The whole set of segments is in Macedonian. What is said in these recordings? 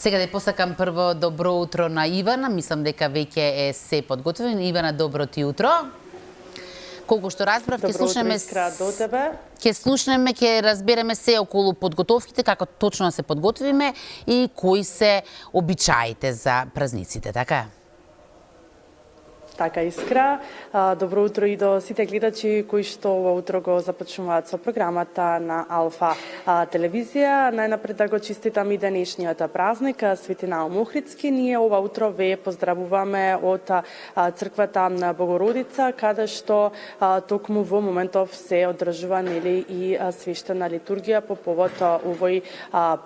Сега да посакам прво добро утро на Ивана, мислам дека веќе е се подготвен. Ивана, добро ти утро. Колку што разбрав, ќе слушнеме до тебе. Ќе разбереме се околу подготовките, како точно да се подготвиме и кои се обичаите за празниците, така? Така, Искра. Добро утро и до сите гледачи кои што ова утро го започнуваат со програмата на Алфа телевизија. Најнапред да го честитам и денешниот празник, Свети Наум Охридски. Ние ова утро ве поздравуваме од црквата на Богородица, каде што токму во моментов се одржува и свештена литургија по повод овој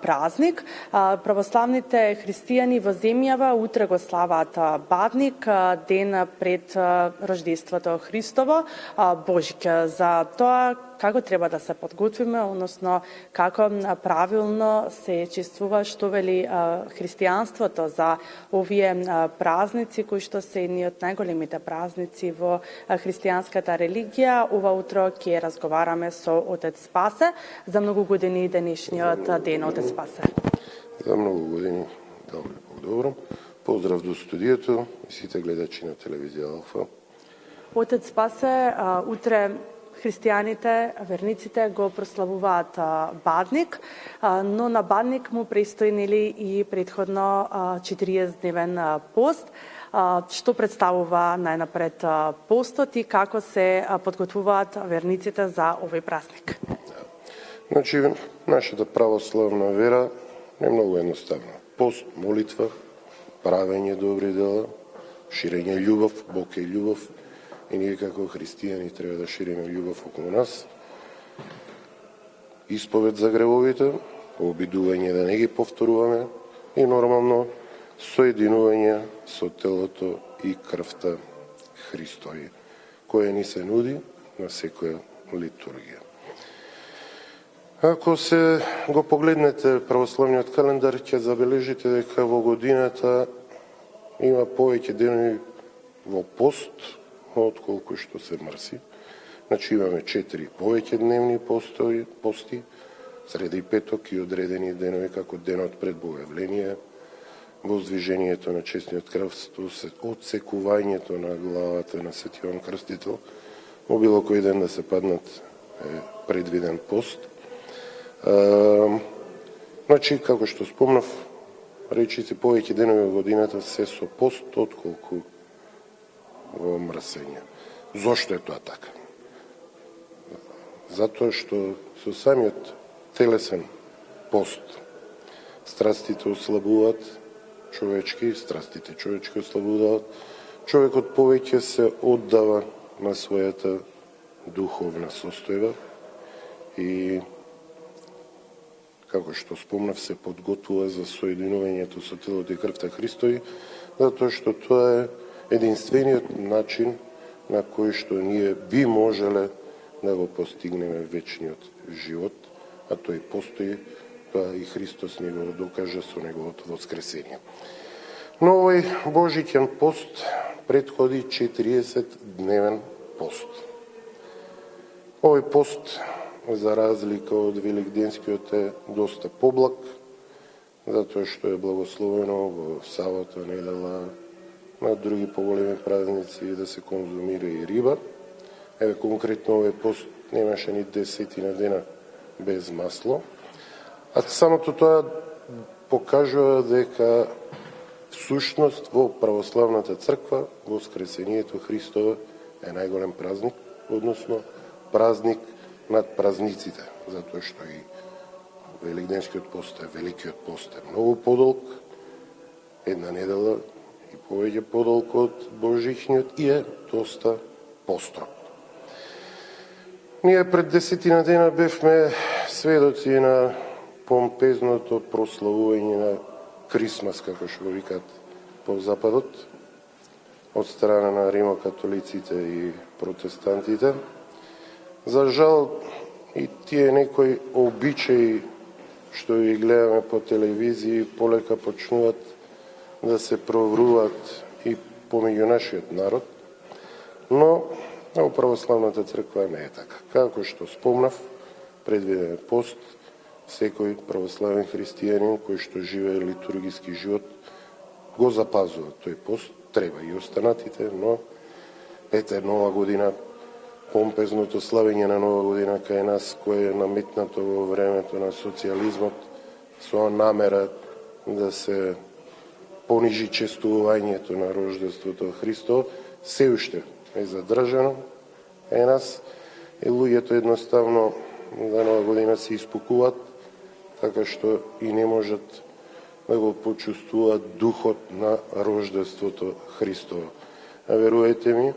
празник. Православните христијани во земјава утре го славаат Бадник, ден пред рождеството Христово, Божиќ. За тоа како треба да се подготвиме, односно како правилно се чествува, што вели христијанството за овие празници кои што се едни од најголемите празници во христијанската религија. Ова утро ќе разговараме со отец Спасе за многу години денешниот ден. Отец Спасе. За многу години, добро. Поздрав до студиото и сите гледачи на телевизија Алфа. Отец Спасе, утре христијаните, верниците го прославуваат Бадник, но на Бадник му престои и предходно 40-дневен пост. Што представува најнапред постот и како се подготвуваат верниците за овој празник? Значи, нашата православна вера е многу едноставна. Пост, молитва, правење добри дела, ширење љубов, Бог е љубов и ние како христијани треба да шириме љубов околу нас. Исповед за гревовите, обидување да не ги повторуваме и нормално соединување со телото и крвта Христови, која ни се нуди на секоја литургија. Ако се го погледнете православниот календар, ќе забележите дека во годината има повеќе денови во пост, отколку што се мрси. Значи имаме 4 повеќе дневни пости, среда и петок и одредени денови како денот пред Богојавление, воздвижењето на честниот крвство, отсекувањето на главата на Свети Јован Крстител, во било кој ден да се паднат предвиден пост. Значи, како што спомнав, речите повеќе денови во годината се со пост, отколку во мрсење. Зошто е тоа така? Затоа што со самиот телесен пост страстите ослабуваат човечки, страстите човечки ослабуваат, човекот повеќе се оддава на својата духовна состојба и како што спомнав, се подготвува за соединувањето со телото и крвта Христови, затоа што тоа е единствениот начин на кој што ние би можеле да го постигнеме вечниот живот, а тој постои, тоа и Христос ни го докажа со неговото воскресение. Но овој Божиќен пост претходи 40-дневен пост. Овој пост, за разлика од Великденскиот, е доста поблаг, затоа што е благословено во сабота, недела, на други поголеми празници да се конзумира и риба. Еве, конкретно овој пост немаше ни 10 дена без масло. А самото тоа покажува дека всушност во православната црква воскресението Христово е најголем празник, односно празник над празниците, затоа што и Великденскиот пост е великиот пост е многу подолг, една недела и повеќе подолг од Божичниот и е доста построг. Ние пред 10 дена бевме сведоци на помпезното прославување на Крисмас, како што го викаат по Западот, од страна на римокатолиците и протестантите. За жал, и тие некои обичаи што ги гледаме по телевизии полека почнуваат да се провруваат и помеѓу нашиот народ, но во православната црква не е така. Како што спомнав, предвиден е пост, секој православен христијанин кој што живее литургиски живот го запазува тој пост, треба и останатите, но ете нова година, помпезното славење на нова година кај нас, кое е наметнато во времето на социјализмот со намера да се понижи честувањето на рождеството Христово, се уште е задржано кај нас и луѓето едноставно за нова година се испукуваат, така што и не можат да го почувствуваат духот на рождеството Христово. А верувајте ми,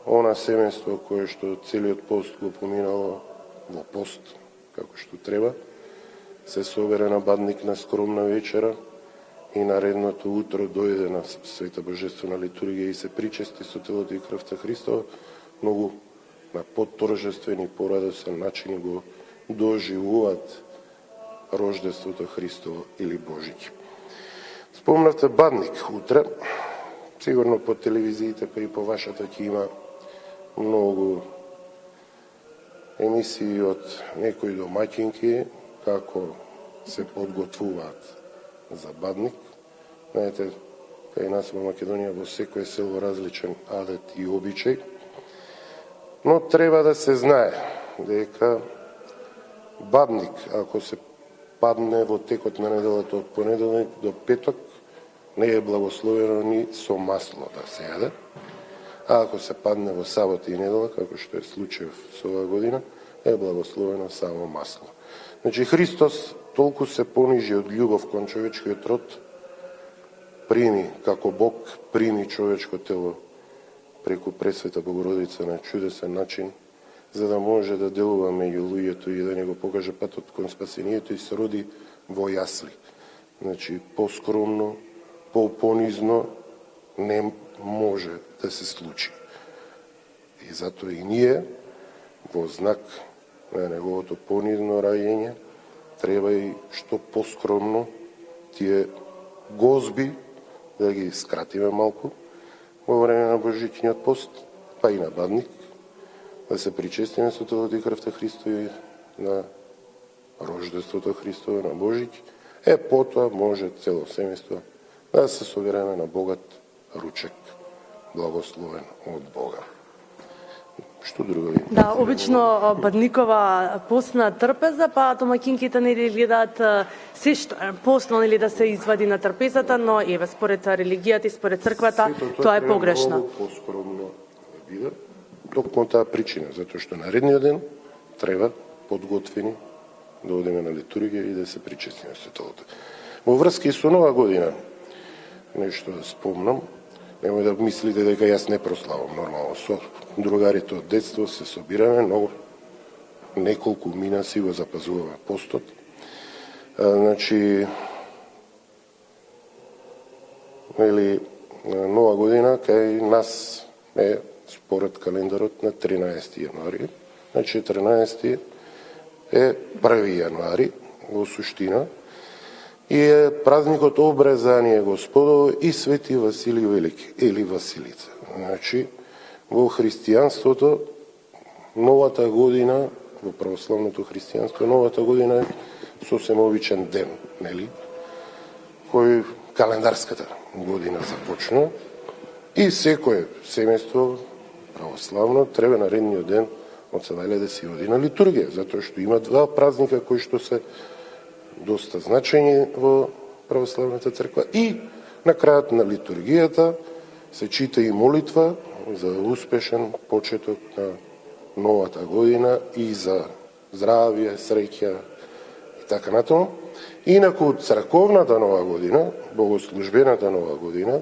она семејство кое што целиот пост го поминало во пост, како што треба, се собере на бадник на скромна вечера и наредното утро дојде на Света Божествена литургија и се причести со телото и крвта Христова, многу на потторжествен и порадосен начин го доживуваат рождеството Христово или Божиќе. Спомнавте бадник утре, сигурно по телевизиите па и по вашата ќе има многу емисии од некои домаќинки како се подготвуваат за бадник. Знаете, кај нас во Македонија во секој село различен адет и обичај, но треба да се знае дека бадник, ако се падне во текот на неделата од понеделник до петок, не е благословено ни со масло да се јаде, а ако се падне во сабота и недела, како што е случајов со оваа година, е благословено само масло. Значи, Христос толку се понижи од љубов кон човечкиот род, прими, како Бог, прими човечко тело преку Пресвета Богородица на чудесен начин, за да може да делува меѓу луѓето и да не го покаже патот кон спасението и се роди во јасли. Значи, поскромно, понизно не може да се случи. И затоа и ние, во знак на неговото понизно раѓење, треба и што поскромно тие гозби да ги скратиме малку во време на Божичниот пост, па и на бадник, да се причестиме со телото и крвта Христови на рождеството Христово, на Божиќ, потоа може цело семејство да се собереме на богат ручек, благословен од Бога. Што друго ви? Да, обично бадникова постна трпеза, па домаќинките нели гледаат се што постно нели да се извади на трпезата, но еве според религијата и според црквата тоа е погрешно. Многу поскромно да биде, токму таа причина, затоа што наредниот ден треба подготвени да одиме на литургија и да се причестиме со телото. Во врска и со нова година, нешто да спомнам, немој да мислите дека јас не прославам, нормално со другарите од детство се собираме, но неколку мина си го запазуваме постот. Значи, нова година кај нас е според календарот на 13 јануари, значи 14 е 1 јануари во суштина и е празникот Обрезание Господово и Свети Василий Велики или Василица. Значи, во христијанството новата година, во православното христијанство, новата година е сосем обичен ден, нели? Кој календарската година започна и секое семејство православно треба наредниот ден од Савајле да се оди на литургија, затоа што има два празника кои што се доста значени во православната црква и на крајот на литургијата се чита и молитва за успешен почеток на новата година и за здравје, среќа и така натаму. Инаку црковната нова година, богослужбената нова година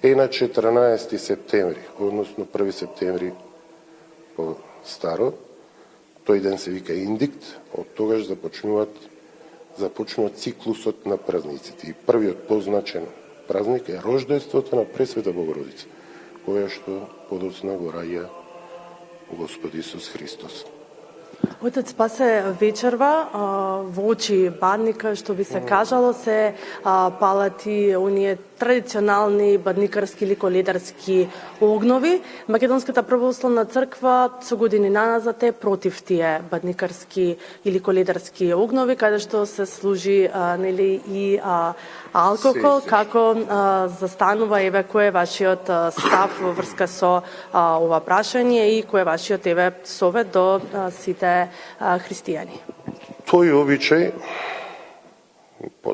е на 14 септември, односно 1 септември по старо. Тој ден се вика Индикт, од тогаш започнува циклусот на празниците. И првиот позначен празник е рождеството на Пресвета Богородица, која што подоцна го раѓа Господ Исус Христос. Отец, па се вечерва во очи бадника, што би се кажало, се палат и оние традиционални бадникарски или коледарски огнови. Македонската православна црква со години наназад е против тие бадникарски или коледарски огнови, каде што се служи нели и алкохол, како застанува еве кој е вашиот став во врска со ова прашање и кој е вашиот еве совет до сите христијани? Тој обичај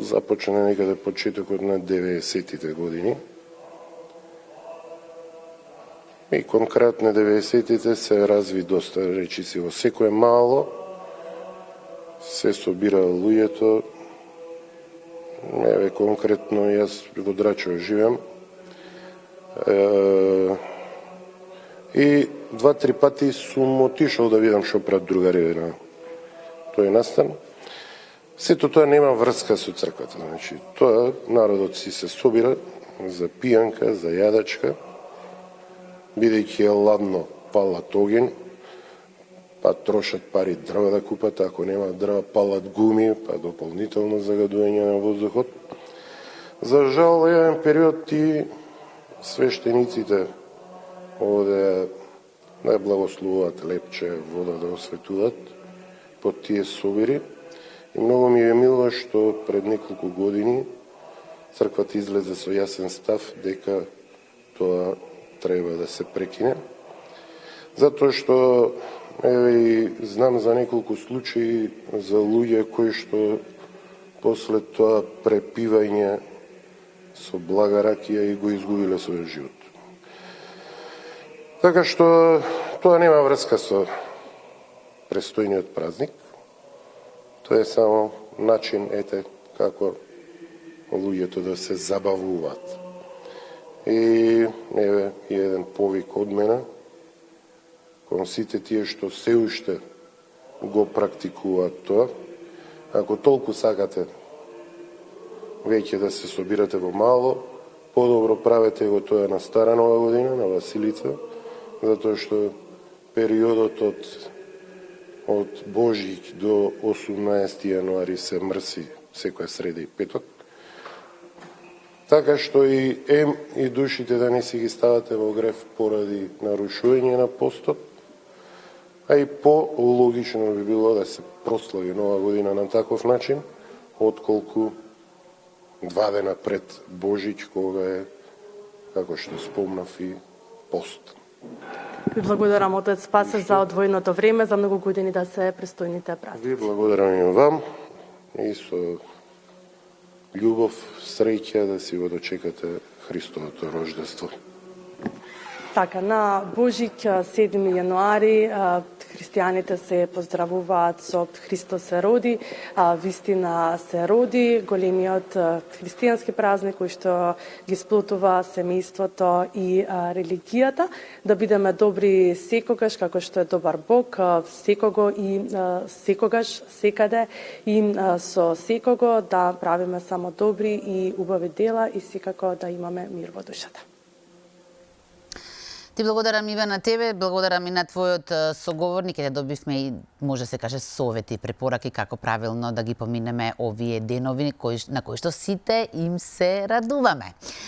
започна некаде почетокот на 90-тите години. И конкретно 90-тите се разви доста, речиси во секое мало, се собира луѓето. Еве конкретно јас во Драчево живеам. И 2-3 пати сум отишол да видам што прават другари на тој настан. Сето тоа нема врска со црквата. Значи, тоа народот си се собира за пијанка, за јадачка, бидејќи е ладно, палат оген, па трошат пари дрва да купат, ако нема дрва палат гуми, па дополнително загадување на воздухот. За жал, еден период и свештениците оде да благословуват лепче, вода да осветуват под тие собири. И многу ми е мило што пред неколку години црквата излезе со јасен став дека тоа треба да се прекине. Затоа што еве знам за неколку случаи за луѓе кои што после тоа препивање со блага ракија и го изгубиле својот живот. Така што тоа нема врска со престојниот празник. Тоа е само начин, ете, како луѓето да се забавуваат. И еве и еден повик од мене кон сите тие што се уште го практикуваат тоа. Ако толку сакате веќе да се собирате во мало, подобро правете го тоа на Стара Нова година, на Василица, затоа што периодот од Божик до 18 јануари се мрси секоја среда и петок. Така што и душите да не си ги ставате во грев поради нарушување на постот, а и по-логично би било да се прослави Нова година на таков начин, отколку 2 дена пред Божич, кога е, како што спомнав, и пост. Ви благодарам, отец Спасе, за одвоеното време, за многу години да се престојните празници. Ви благодарам и вам и со љубов, среќа да си го дочекате Христовото рождество. Така, на Божик, 7 јануари, христијаните се поздравуваат со Христос се роди, вистина се роди, големиот христијански празник кој што ги сплотува семејството и религијата, да бидеме добри секогаш, како што е добар Бог, секого и секогаш, секаде и со секого да правиме само добри и убави дела и секако да имаме мир во душата. Ти благодарам, Ива, на тебе, благодарам и на твојот соговорник, да добивме и, може се каже, совети и препораки како правилно да ги поминеме овие денови на кои што сите им се радуваме.